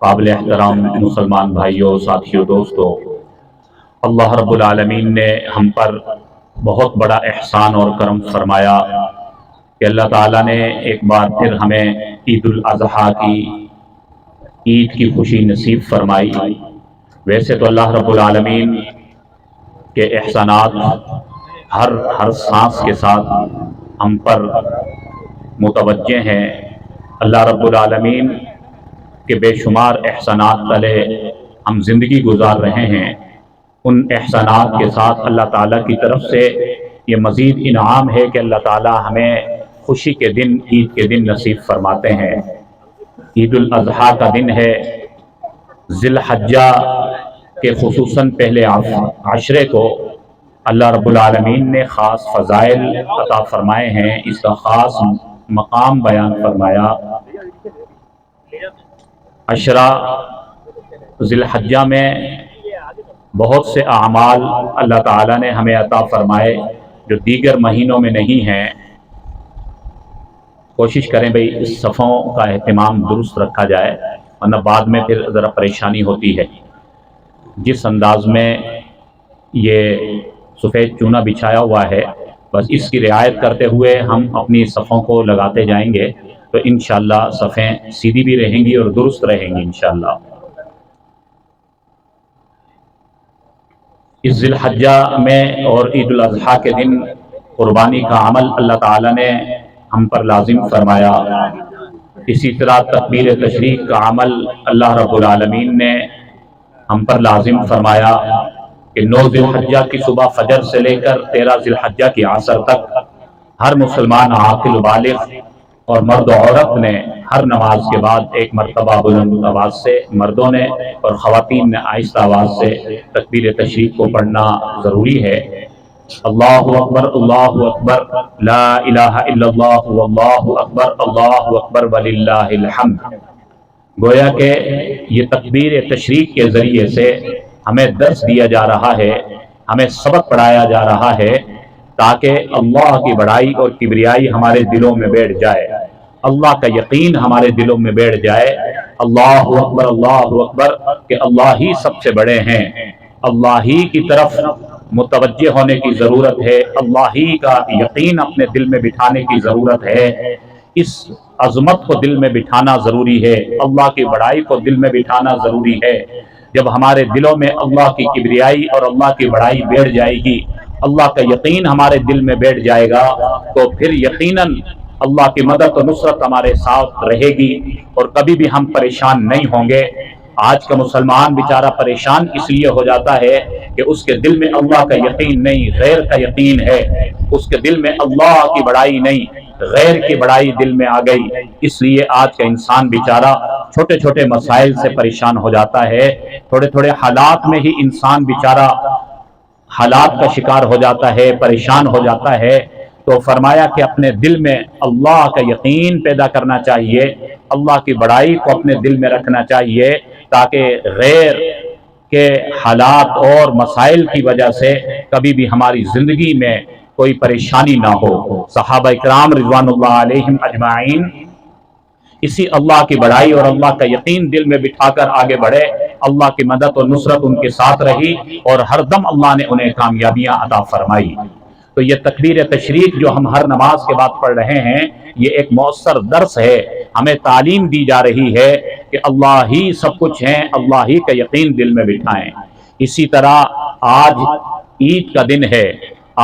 قابل احترام مسلمان بھائیوں، ساتھیوں، دوستوں، اللہ رب العالمین نے ہم پر بہت بڑا احسان اور کرم فرمایا کہ اللہ تعالیٰ نے ایک بار پھر ہمیں عید الاضحیٰ کی عید کی خوشی نصیب فرمائی۔ ویسے تو اللہ رب العالمین کے احسانات ہر سانس کے ساتھ ہم پر متوجہ ہیں۔ اللہ رب العالمین کے بے شمار احسانات تلے ہم زندگی گزار رہے ہیں۔ ان احسانات کے ساتھ اللہ تعالیٰ کی طرف سے یہ مزید انعام ہے کہ اللہ تعالیٰ ہمیں خوشی کے دن، عید کے دن نصیب فرماتے ہیں۔ عید الاضحیٰ کا دن ہے، ذی الحجہ کے خصوصاً پہلے عشرے کو اللہ رب العالمین نے خاص فضائل عطا فرمائے ہیں، اس کا خاص مقام بیان فرمایا۔ عشرہ ذی الحجہ میں بہت سے اعمال اللہ تعالیٰ نے ہمیں عطا فرمائے جو دیگر مہینوں میں نہیں ہیں۔ کوشش کریں بھئی اس صفوں کا اہتمام درست رکھا جائے، ورنہ بعد میں پھر ذرا پریشانی ہوتی ہے۔ جس انداز میں یہ سفید چونا بچھایا ہوا ہے، بس اس کی رعایت کرتے ہوئے ہم اپنی صفوں کو لگاتے جائیں گے تو انشاءاللہ صفیں سیدھی بھی رہیں گی اور درست رہیں گی انشاءاللہ۔ اس ذی الحجہ میں اور عید الاضحیٰ کے دن قربانی کا عمل اللہ تعالیٰ نے ہم پر لازم فرمایا۔ اسی طرح تکبیر تشریق کا عمل اللہ رب العالمین نے ہم پر لازم فرمایا کہ 9 ذی الحجہ کی صبح فجر سے لے کر 13 ذی الحجہ کی عصر تک ہر مسلمان عاقل و بالغ اور مرد و عورت نے ہر نماز کے بعد ایک مرتبہ بلند آواز سے، مردوں نے اور خواتین نے آہستہ آواز سے تکبیر تشریق کو پڑھنا ضروری ہے۔ اللہ اکبر، اللہ اکبر، لا الہ الا اللہ، واللہ اکبر، اللہ اکبر وللہ الحمد۔ گویا کہ یہ تکبیر تشریق کے ذریعے سے ہمیں درس دیا جا رہا ہے، ہمیں سبق پڑھایا جا رہا ہے تاکہ اللہ کی بڑائی اور کبریائی ہمارے دلوں میں بیٹھ جائے، اللہ کا یقین ہمارے دلوں میں بیٹھ جائے۔ اللہ اکبر کہ اللہ ہی سب سے بڑے ہیں، اللہ ہی کی طرف متوجہ ہونے کی ضرورت ہے، اللہ ہی کا یقین اپنے دل میں بٹھانے کی ضرورت ہے، اس عظمت کو دل میں بٹھانا ضروری ہے، اللہ کی بڑائی کو دل میں بٹھانا ضروری ہے۔ جب ہمارے دلوں میں اللہ کی کبریائی اور اللہ کی بڑائی بیٹھ جائے گی، اللہ کا یقین ہمارے دل میں بیٹھ جائے گا، تو پھر یقیناً اللہ کی مدد و نصرت ہمارے ساتھ رہے گی اور کبھی بھی ہم پریشان نہیں ہوں گے۔ آج کا مسلمان بیچارہ پریشان اس لیے ہو جاتا ہے کہ اس کے دل میں اللہ کا یقین نہیں، غیر کا یقین ہے، اس کے دل میں اللہ کی بڑائی نہیں، غیر کی بڑائی دل میں آ گئی۔ اس لیے آج کا انسان بیچارہ چھوٹے چھوٹے مسائل سے پریشان ہو جاتا ہے، تھوڑے تھوڑے حالات میں ہی انسان بیچارہ حالات کا شکار ہو جاتا ہے، پریشان ہو جاتا ہے۔ تو فرمایا کہ اپنے دل میں اللہ کا یقین پیدا کرنا چاہیے، اللہ کی بڑائی کو اپنے دل میں رکھنا چاہیے تاکہ غیر کے حالات اور مسائل کی وجہ سے کبھی بھی ہماری زندگی میں کوئی پریشانی نہ ہو۔ صحابہ کرام رضوان اللہ علیہم اجمعین اسی اللہ کی بڑائی اور اللہ کا یقین دل میں بٹھا کر آگے بڑھے، اللہ کی مدد اور نصرت ان کے ساتھ رہی اور ہر دم اللہ نے انہیں کامیابیاں عطا فرمائی۔ تو یہ تکبیر تشریق جو ہم ہر نماز کے بعد پڑھ رہے ہیں، یہ ایک مؤثر درس ہے، ہمیں تعلیم دی جا رہی ہے کہ اللہ ہی سب کچھ ہیں، اللہ ہی کا یقین دل میں بٹھائیں۔ اسی طرح آج عید کا دن ہے،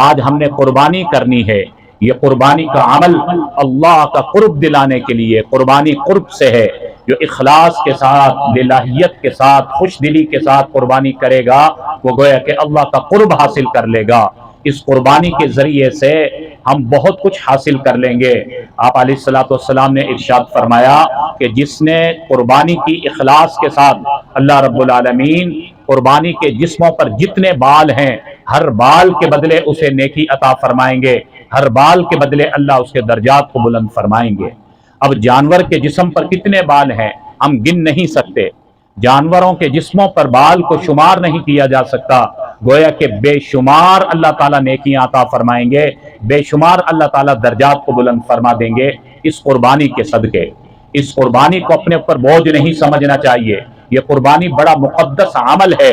آج ہم نے قربانی کرنی ہے۔ یہ قربانی کا عمل اللہ کا قرب دلانے کے لیے، قربانی قرب سے ہے، جو اخلاص کے ساتھ، للہیت کے ساتھ، خوش دلی کے ساتھ قربانی کرے گا وہ گویا کہ اللہ کا قرب حاصل کر لے گا۔ اس قربانی کے ذریعے سے ہم بہت کچھ حاصل کر لیں گے۔ آپ علیہ السلام نے ارشاد فرمایا کہ جس نے قربانی کی اخلاص کے ساتھ، اللہ رب العالمین قربانی کے جسموں پر جتنے بال ہیں، ہر بال کے بدلے اسے نیکی عطا فرمائیں گے، ہر بال کے بدلے اللہ اس کے درجات کو بلند فرمائیں گے۔ اب جانور کے جسم پر کتنے بال ہیں ہم گن نہیں سکتے، जानवरों के जिस्मों पर बाल को शुमार नहीं किया जा सकता। गोया कि बेशुमार अल्लाह ताला नेकियां अता फरमाएंगे, बेशुमार अल्लाह ताला दर्जात को बुलंद फरमा देंगे इस कुर्बानी के सदके। इस कुर्बानी को अपने ऊपर बोझ नहीं समझना चाहिए। ये कुर्बानी बड़ा मुक़द्दस अमल है।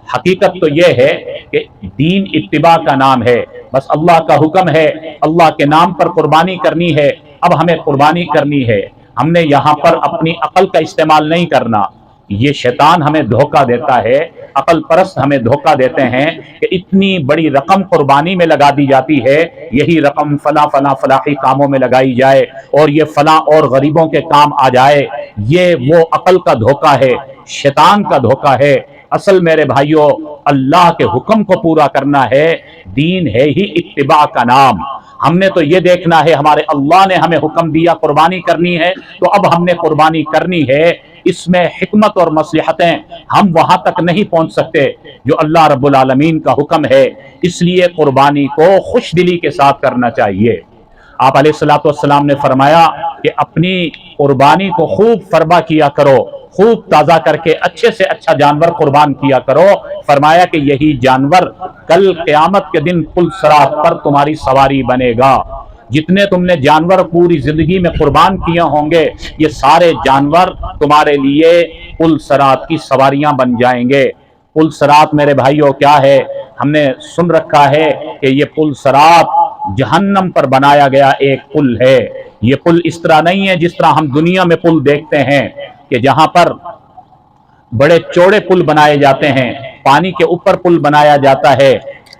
हकीकत तो यह है कि दीन इत्तिबा का नाम है, बस अल्लाह का हुक्म है, अल्लाह के नाम पर कुर्बानी करनी है। अब हमें कुर्बानी करनी है, हमने यहाँ पर अपनी अकल का इस्तेमाल नहीं करना। ये शैतान हमें धोखा देता है, अकल परस्त हमें धोखा देते हैं कि इतनी बड़ी रकम कुर्बानी में लगा दी जाती है, यही रकम फला फला फलाही कामों में लगाई जाए और ये फला और गरीबों के काम आ जाए। ये वो अकल का धोखा है, शैतान का धोखा है। असल मेरे भाइयों, अल्लाह के हुक्म को पूरा करना है। दीन है ही इत्तिबा का नाम। हमने तो ये देखना है, हमारे अल्लाह ने हमें हुक्म दिया कुर्बानी करनी है, तो अब हमने कुर्बानी करनी है। इसमें हिकमत और मसलहतें हम वहां तक नहीं पहुंच सकते जो अल्लाह रब्बुल आलमीन का हुक्म है। इसलिए कुर्बानी को खुश दिली के साथ करना चाहिए। आप अलैहिस्सलातु वस्सलाम ने फरमाया कि अपनी कुर्बानी को खूब फरबा किया करो, खूब ताज़ा करके अच्छे से अच्छा जानवर कुर्बान किया करो। फरमाया कि यही जानवर कल क़यामत के दिन पुल सरात पर तुम्हारी सवारी बनेगा। जितने तुमने जानवर पूरी जिंदगी में कुर्बान किए होंगे, ये सारे जानवर तुम्हारे लिए पुल सरात की सवारियां बन जाएंगे। पुल सरात मेरे भाइयों क्या है? हमने सुन रखा है कि ये पुल सरात जहन्नम पर बनाया गया एक पुल है। ये पुल इस तरह नहीं है जिस तरह हम दुनिया में पुल देखते हैं कि जहां पर बड़े चौड़े पुल बनाए जाते हैं, पानी के ऊपर पुल बनाया जाता है।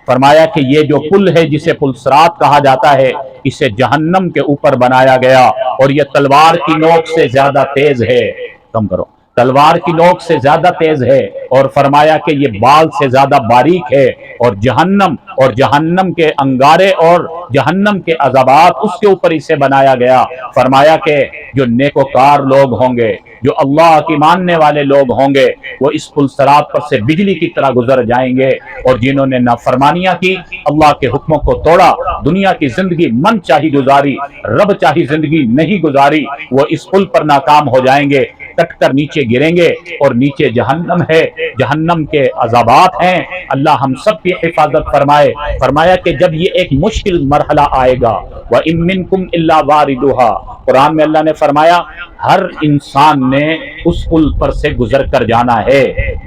फरमाया कि ये जो पुल है जिसे पुल सरात कहा जाता है, इसे जहन्नम के ऊपर बनाया गया और ये तलवार की नोक से ज्यादा तेज है। कम करो, तलवार की नोक से ज्यादा तेज है। और फरमाया कि ये बाल से ज्यादा बारीक है। और जहन्नम के अंगारे और जहन्नम के अज़ाबात उसके ऊपर इसे बनाया गया। फरमाया कि जो नेकोकार लोग होंगे, जो अल्लाह की मानने वाले लोग होंगे, वो इस पुल सरात पर से बिजली की तरह गुजर जाएंगे। और जिन्होंने नाफरमानियां की, अल्लाह के हुक्मों को तोड़ा, दुनिया की जिंदगी मन चाही गुजारी, रब चाही जिंदगी नहीं गुजारी, वो इस पुल पर नाकाम हो जाएंगे, कट कर नीचे गिरेंगे और नीचे जहन्नम है, जहन्नम के अज़ाबात हैं। अल्लाह हम सब की हिफाजत फरमाए। फरमाया कि जब ये एक मुश्किल मरहला आएगा, व इम मिनकुम इल्ला वारिदुहा, कुरान में अल्लाह ने फरमाया हर इंसान ने उस पुल पर से गुजर कर जाना है।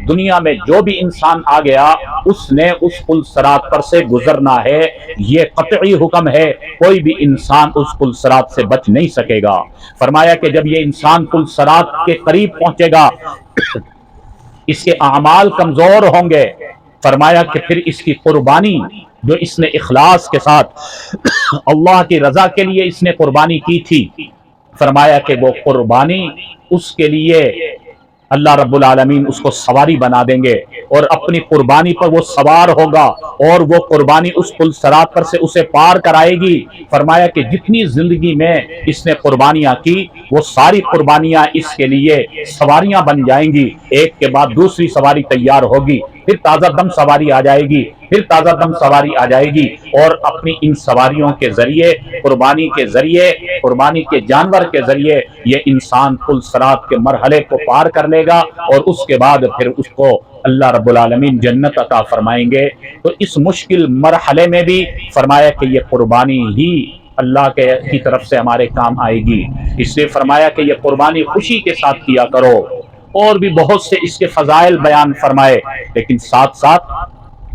दुनिया में जो भी इंसान आ गया उसने उस पुल सरात पर से गुजरना है। ये कतई हुक्म है, कोई भी इंसान उस पुल सरात से बच नहीं सकेगा। फरमाया कि जब ये इंसान पुल सरात के करीब पहुंचेगा, इसके अमाल कमजोर होंगे। फरमाया कि फिर इसकी कुर्बानी जो इसने इखलास के साथ अल्लाह की रजा के लिए इसने कुर्बानी की थी, फरमाया कि वो कुर्बानी उसके लिए अल्लाह रब्बुल आलमीन उसको सवारी बना देंगे और अपनी कुर्बानी पर वो सवार होगा और वो कुर्बानी उस पुल सरात पर से उसे पार कराएगी। फरमाया कि जितनी जिंदगी में इसने कुर्बानियां की, वो सारी कुर्बानियां इसके लिए सवारियां बन जाएंगी। एक के बाद दूसरी सवारी तैयार होगी, फिर ताज़ा दम सवारी आ जाएगी, फिर ताज़ा दम सवारी आ जाएगी। और अपनी इन सवारियों के जरिए, कुर्बानी के जरिए, कुर्बानी के जानवर के जरिए ये इंसान पुल सरात के मरहले को पार कर लेगा और उसके बाद फिर उसको अल्लाह रब्बुल आलमीन जन्नत अता फरमाएंगे। तो इस मुश्किल मरहले में भी फरमाया कि ये कुर्बानी ही अल्लाह की तरफ से हमारे काम आएगी। इसलिए फरमाया कि ये कुर्बानी खुशी के साथ किया करो। और भी बहुत से इसके फजाइल बयान फरमाए, लेकिन साथ साथ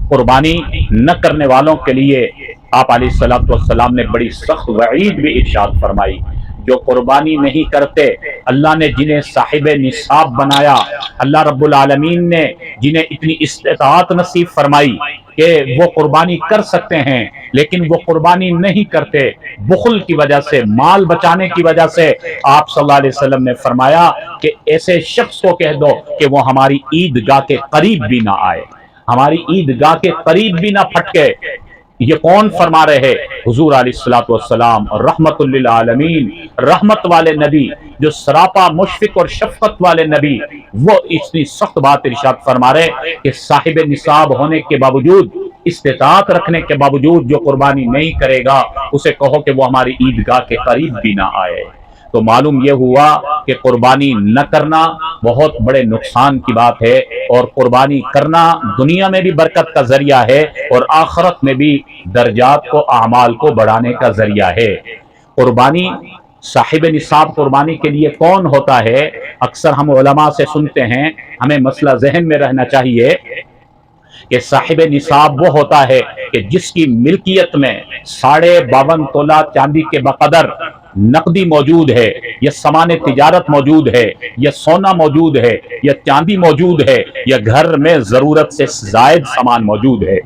कुर्बानी न करने वालों के लिए आप अलैहिस्सलातु वस्सलाम ने बड़ी सख्त वईद भी इरशाद फरमाई। जो कुर्बानी नहीं करते, अल्लाह ने जिन्हें साहिब निसाब बनाया, अल्लाह रब्बुल आलमीन ने जिन्हें इतनी इस्तिताअत नसीब फरमाई कि वो कुर्बानी कर सकते हैं, लेकिन वो कुर्बानी नहीं करते बुखल की वजह से, माल बचाने की वजह से, आप सल्लल्लाहु अलैहि वसल्लम ने फरमाया कि ऐसे शख्स को कह दो कि वो हमारी ईदगाह के करीब भी ना आए, हमारी ईदगाह के करीब भी ना फटके। ये कौन फरमा रहे? हुजूर अलैहिस्सलातु वस्सलाम, रहमतुल लिल आलमीन, रहमत वाले नबी, जो सरापा मुशफिक और शफकत वाले नबी, वो इतनी सख्त बात इरशाद फरमा रहे कि साहिब निसाब होने के बावजूद, इस्तिताअत रखने के बावजूद जो कुर्बानी नहीं करेगा, उसे कहो कि वो हमारी ईदगाह के करीब भी ना आए। तो मालूम यह हुआ कि कुर्बानी न करना बहुत बड़े नुकसान की बात है, और कुर्बानी करना दुनिया में भी बरकत का जरिया है और आखिरत में भी दर्जात को, अमाल को बढ़ाने का जरिया है। कुर्बानी, साहिब निसाब कुर्बानी के लिए कौन होता है? अक्सर हम उलमा से सुनते हैं, हमें मसला जहन में रहना चाहिए कि साहिब निसाब वो होता है कि जिसकी मिल्कियत में 52.5 तोला चांदी के बकदर नकदी मौजूद है, या सामान तिजारत मौजूद है, या सोना मौजूद है, या चांदी मौजूद है, या घर में जरूरत से जायद सामान मौजूद है।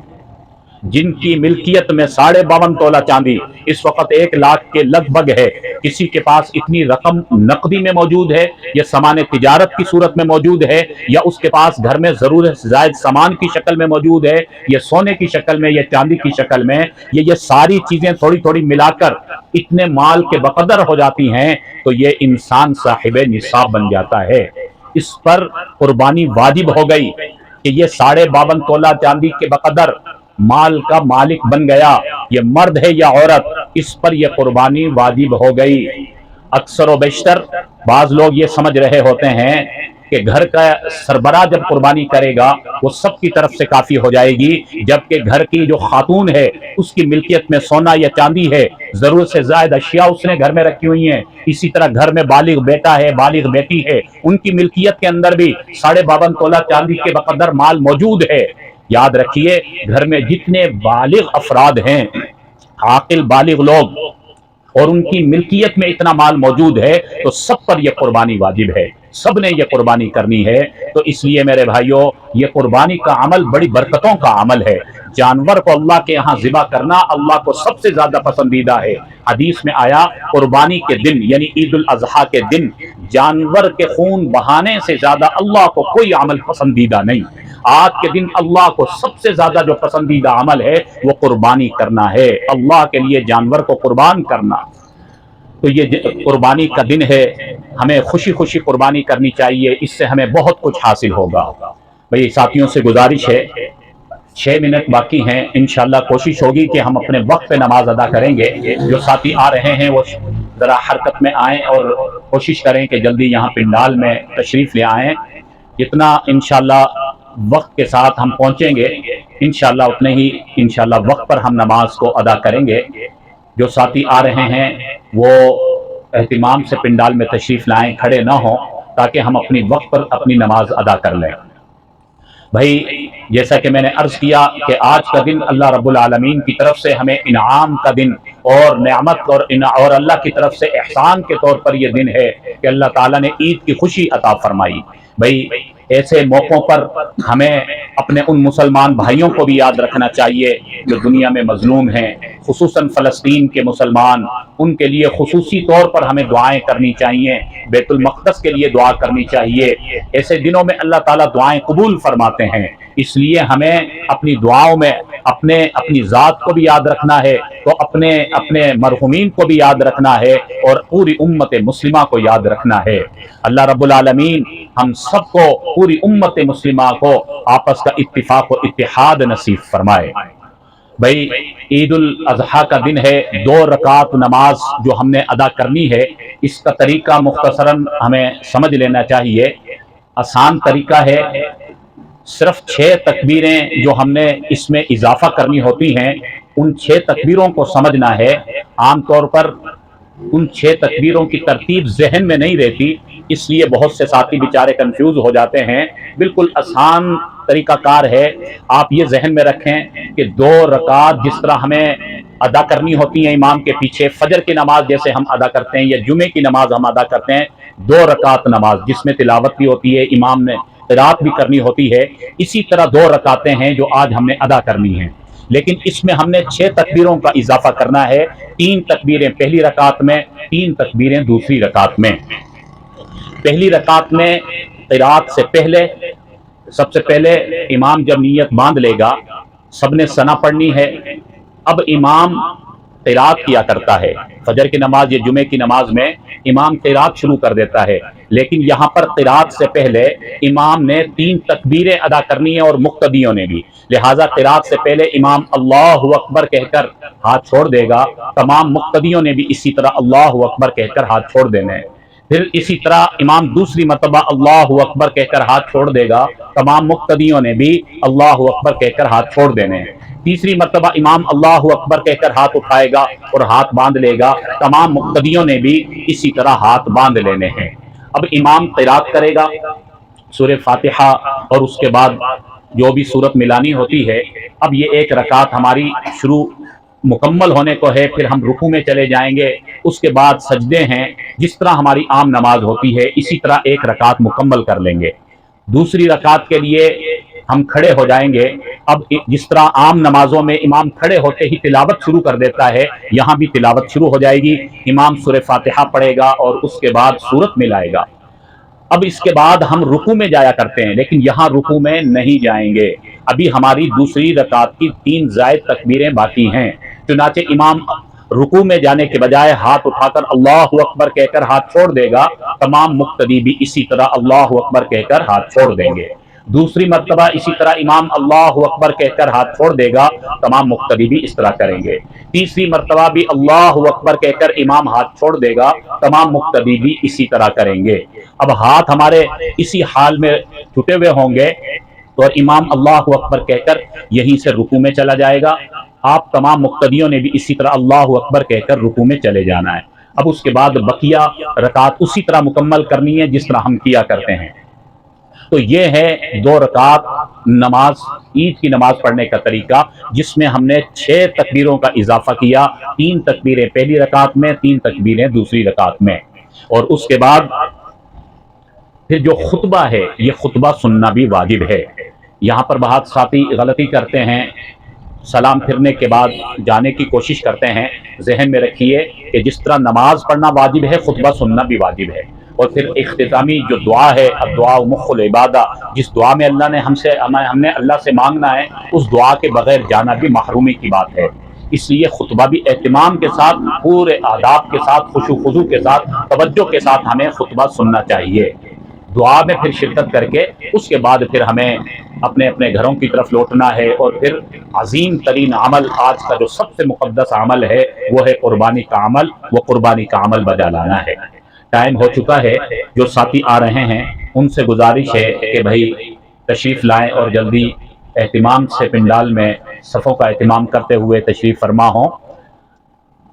जिनकी मिल्कियत में 52.5 तोला चांदी इस वक्त 1 लाख के लगभग है, किसी के पास इतनी रकम नकदी में मौजूद है, या सामान तिजारत की सूरत में मौजूद है, या उसके पास घर में जरूरत से जायद सामान की शक्ल में मौजूद है, या सोने की शक्ल में, या चांदी की शक्ल में, ये सारी चीजें थोड़ी थोड़ी मिलाकर इतने माल के बकदर हो जाती हैं, तो ये इंसान साहिब निसाब बन जाता है। इस पर कुर्बानी वाजिब हो गई कि ये 52.5 तोला चांदी के बकदर माल का मालिक बन गया, ये मर्द है या औरत, इस पर यह कुर्बानी वाजिब हो गई। अक्सर व बेशतर बाज लोग ये समझ रहे होते हैं कि घर का सरबराह जब कुर्बानी करेगा वो सबकी तरफ से काफी हो जाएगी, जबकि घर की जो खातून है उसकी मिल्कियत में सोना या चांदी है, जरूरत से ज्यादा अशिया उसने घर में रखी हुई हैं। इसी तरह घर में बालिग बेटा है, बालिग बेटी है, उनकी मिल्कियत के अंदर भी 52.5 तोला चांदी के बकदर माल मौजूद है। याद रखिए, घर में जितने बालिग अफराद हैं, आकिल बालिग लोग, और उनकी मिल्कियत में इतना माल मौजूद है, तो सब पर यह कुर्बानी वाजिब है, सब ने यह कुर्बानी करनी है। तो इसलिए मेरे भाइयों, यह कुर्बानी का अमल बड़ी बरकतों का अमल है। जानवर को अल्लाह के यहाँ ज़िबा करना अल्लाह को सबसे ज्यादा पसंदीदा है। हदीस में आया, कुर्बानी के दिन यानी ईद उल अजहा के दिन जानवर के खून बहाने से ज्यादा अल्लाह को कोई अमल पसंदीदा नहीं। आज के दिन अल्लाह को सबसे ज्यादा जो पसंदीदा अमल है वो कुर्बानी करना है, अल्लाह के लिए जानवर को कुर्बान करना। तो ये कुर्बानी का दिन है, हमें खुशी खुशी कुर्बानी करनी चाहिए, इससे हमें बहुत कुछ हासिल होगा। भाई साथियों से गुजारिश है, 6 मिनट बाकी हैं, इंशाल्लाह कोशिश होगी कि हम अपने वक्त पे नमाज अदा करेंगे। जो साथी आ रहे हैं वो जरा हरकत में आएँ और कोशिश करें कि जल्दी यहाँ पिंडाल में तशरीफ ले आएँ। जितना इंशाल्लाह वक्त के साथ हम पहुँचेंगे, इंशाल्लाह उतने ही इंशाल्लाह वक्त पर हम नमाज को अदा करेंगे। जो साथी आ रहे हैं वो एहतिमाम से पिंडाल में तशरीफ लाएं, खड़े ना हों, ताकि हम अपनी वक्त पर अपनी नमाज अदा कर लें। भाई जैसा कि मैंने अर्ज किया कि आज का दिन अल्लाह रब्बुल आलमीन की तरफ से हमें इनाम का दिन और नेमत और अल्लाह की तरफ से एहसान के तौर पर यह दिन है कि अल्लाह ताला ने ईद की खुशी अता फरमाई। भाई ऐसे मौक़ों पर हमें अपने उन मुसलमान भाइयों को भी याद रखना चाहिए जो दुनिया में मजलूम हैं, खुसूसन फ़लस्तीन के मुसलमान, उनके लिए खुसूसी तौर पर हमें दुआएं करनी चाहिए, बैतुल मक़दस के लिए दुआ करनी चाहिए। ऐसे दिनों में अल्लाह ताला दुआएं कबूल फरमाते हैं, इसलिए हमें अपनी दुआओं में अपनी ज़ात को भी याद रखना है, तो अपने मरहुमीन को भी याद रखना है और पूरी उम्मत मुस्लिमा को याद रखना है। अल्लाह रब्बुल आलमीन हम सबको, पूरी उम्मत मुस्लिमा को आपस का इत्तिफाक और इत्तिहाद नसीब फरमाए। भाई ईद उल अज़हा का दिन है, 2 रकात नमाज जो हमने अदा करनी है, इसका तरीका मुख्तसरन हमें समझ लेना चाहिए। आसान तरीका है, सिर्फ 6 तकबीरें जो हमने इसमें इजाफा करनी होती हैं, उन 6 तकबीरों को समझना है। आमतौर पर उन 6 तकबीरों की तरतीब जहन में नहीं रहती, इसलिए बहुत से साथी बेचारे कंफ्यूज हो जाते हैं। बिल्कुल आसान तरीकाकार है, आप ये जहन में रखें कि 2 रकात जिस तरह हमें अदा करनी होती है इमाम के पीछे, फजर की नमाज जैसे हम अदा करते हैं या जुमे की नमाज हम अदा करते हैं, 2 रकात नमाज जिसमें तिलावत भी होती है, इमाम ने क़िराअत भी करनी होती है, इसी तरह 2 रकातें हैं जो आज हमने अदा करनी हैं। लेकिन इसमें हमने 6 तकबीरों का इजाफा करना है, 3 तकबीरें पहली रकात में, 3 तकबीरें दूसरी रकात में। पहली रकात में क़िराअत से पहले सबसे पहले इमाम जब नीयत बांध लेगा, सबने सना पढ़नी है। अब इमाम क़िराअत किया करता है, फजर की नमाज या जुमे की नमाज में इमाम क़िराअत शुरू कर देता है। لیکن یہاں پر قرات سے پہلے امام نے 3 تکبیریں ادا کرنی ہیں اور مقتدیوں نے بھی، لہٰذا قرات سے پہلے امام اللہ اکبر کہہ کر ہاتھ چھوڑ دے گا، تمام مقتدیوں نے بھی اسی طرح اللہ اکبر کہہ کر ہاتھ چھوڑ دینے ہیں۔ پھر اسی طرح امام دوسری مرتبہ اللہ اکبر کہہ کر ہاتھ چھوڑ دے گا، تمام مقتدیوں نے بھی اللہ اکبر کہہ کر ہاتھ چھوڑ دینے ہیں۔ تیسری مرتبہ امام اللہ اکبر کہہ کر ہاتھ اٹھائے گا اور ہاتھ باندھ لے گا، تمام مقتدیوں نے بھی اسی طرح ہاتھ باندھ لینے ہیں۔ اب امام قرات کرے گا سورہ فاتحہ اور اس کے بعد جو بھی سورت ملانی ہوتی ہے۔ اب یہ ایک رکعت ہماری شروع مکمل ہونے کو ہے، پھر ہم رکوع میں چلے جائیں گے، اس کے بعد سجدے ہیں، جس طرح ہماری عام نماز ہوتی ہے اسی طرح ایک رکعت مکمل کر لیں گے۔ دوسری رکعت کے لیے ہم کھڑے ہو جائیں گے۔ اب جس طرح عام نمازوں میں امام کھڑے ہوتے ہی تلاوت شروع کر دیتا ہے، یہاں بھی تلاوت شروع ہو جائے گی، امام سورہ فاتحہ پڑھے گا اور اس کے بعد سورت ملائے گا۔ اب اس کے بعد ہم رکوع میں جایا کرتے ہیں، لیکن یہاں رکوع میں نہیں جائیں گے، ابھی ہماری دوسری رکعت کی 3 زائد تکبیریں باقی ہیں، چنانچہ امام رکوع میں جانے کے بجائے ہاتھ اٹھا کر اللہ اکبر کہہ کر ہاتھ چھوڑ دے گا، تمام مقتدی بھی اسی طرح اللہ اکبر کہہ کر ہاتھ چھوڑ دیں گے۔ دوسری مرتبہ اسی طرح امام اللہ اکبر کہہ کر ہاتھ چھوڑ دے گا، تمام مقتدی بھی اس طرح کریں گے۔ تیسری مرتبہ بھی اللہ اکبر کہہ کر امام ہاتھ چھوڑ دے گا، تمام مقتدی بھی اسی طرح کریں گے۔ اب ہاتھ ہمارے اسی حال میں چھٹے ہوئے ہوں گے اور امام اللہ اکبر کہہ کر یہیں سے رکوع میں چلا جائے گا، آپ تمام مقتدیوں نے بھی اسی طرح اللہ اکبر کہہ کر رکوع میں چلے جانا ہے۔ اب اس کے بعد بقیہ رکعت اسی طرح مکمل کرنی ہے جس طرح ہم کیا کرتے ہیں۔ تو یہ ہے 2 رکعت نماز، عید کی نماز پڑھنے کا طریقہ، جس میں ہم نے 6 تکبیروں کا اضافہ کیا، 3 تکبیریں پہلی رکعت میں، 3 تکبیریں دوسری رکعت میں، اور اس کے بعد پھر جو خطبہ ہے یہ خطبہ سننا بھی واجب ہے۔ یہاں پر بہت ساتھی غلطی کرتے ہیں، سلام پھرنے کے بعد جانے کی کوشش کرتے ہیں، ذہن میں رکھیے کہ جس طرح نماز پڑھنا واجب ہے خطبہ سننا بھی واجب ہے۔ اور پھر اختتامی جو دعا ہے، الدعاء مخ العبادہ، جس دعا میں اللہ نے ہم نے اللہ سے مانگنا ہے، اس دعا کے بغیر جانا بھی محرومی کی بات ہے۔ اس لیے خطبہ بھی اہتمام کے ساتھ، پورے آداب کے ساتھ، خشوع و خضوع کے ساتھ، توجہ کے ساتھ ہمیں خطبہ سننا چاہیے۔ دعا میں پھر شرکت کر کے اس کے بعد پھر ہمیں اپنے اپنے گھروں کی طرف لوٹنا ہے، اور پھر عظیم ترین عمل، آج کا جو سب سے مقدس عمل ہے وہ ہے قربانی کا عمل، وہ قربانی کا عمل بجا لانا ہے۔ ٹائم ہو چکا ہے، جو ساتھی آ رہے ہیں ان سے گزارش ہے کہ بھائی تشریف لائیں اور جلدی اہتمام سے پنڈال میں صفوں کا اہتمام کرتے ہوئے تشریف فرما ہوں،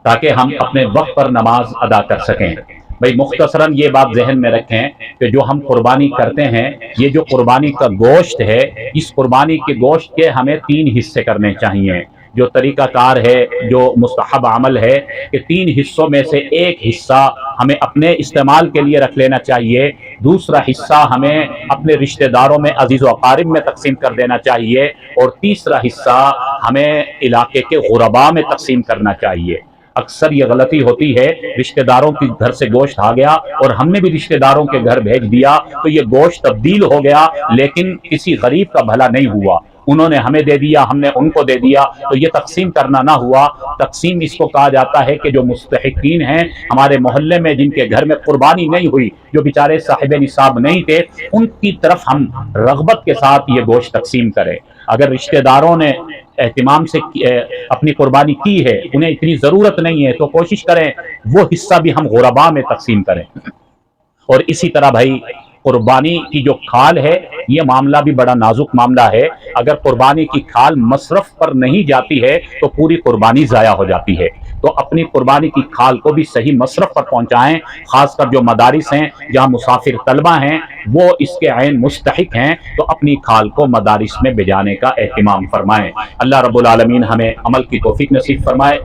تاکہ ہم اپنے وقت پر نماز ادا کر سکیں۔ بھائی مختصراً یہ بات ذہن میں رکھیں کہ جو ہم قربانی کرتے ہیں، یہ جو قربانی کا گوشت ہے، اس قربانی کے گوشت کے ہمیں 3 حصے کرنے چاہیے۔ جو طریقہ کار ہے، جو مستحب عمل ہے کہ 3 حصوں میں سے ایک حصہ ہمیں اپنے استعمال کے لیے رکھ لینا چاہیے، دوسرا حصہ ہمیں اپنے رشتہ داروں میں، عزیز و اقارب میں تقسیم کر دینا چاہیے، اور تیسرا حصہ ہمیں علاقے کے غرباء میں تقسیم کرنا چاہیے۔ اکثر یہ غلطی ہوتی ہے، رشتہ داروں کے گھر سے گوشت آ گیا اور ہم نے بھی رشتہ داروں کے گھر بھیج دیا، تو یہ گوشت تبدیل ہو گیا، لیکن کسی غریب کا بھلا نہیں ہوا، انہوں نے ہمیں دے دیا، ہم نے ان کو دے دیا، تو یہ تقسیم کرنا نہ ہوا۔ تقسیم اس کو کہا جاتا ہے کہ جو مستحقین ہیں ہمارے محلے میں، جن کے گھر میں قربانی نہیں ہوئی، جو بیچارے صاحب نصاب نہیں تھے، ان کی طرف ہم رغبت کے ساتھ یہ گوشت تقسیم کریں۔ اگر رشتہ داروں نے اہتمام سے اپنی قربانی کی ہے، انہیں اتنی ضرورت نہیں ہے، تو کوشش کریں وہ حصہ بھی ہم غرباء میں تقسیم کریں۔ اور اسی طرح بھائی قربانی کی جو کھال ہے، یہ معاملہ بھی بڑا نازک معاملہ ہے۔ اگر قربانی کی کھال مصرف پر نہیں جاتی ہے تو پوری قربانی ضائع ہو جاتی ہے۔ تو اپنی قربانی کی کھال کو بھی صحیح مصرف پر پہنچائیں، خاص کر جو مدارس ہیں، جہاں مسافر طلبہ ہیں، وہ اس کے عین مستحق ہیں، تو اپنی کھال کو مدارس میں بھیجانے کا اہتمام فرمائیں۔ اللہ رب العالمین ہمیں عمل کی توفیق نصیب فرمائے۔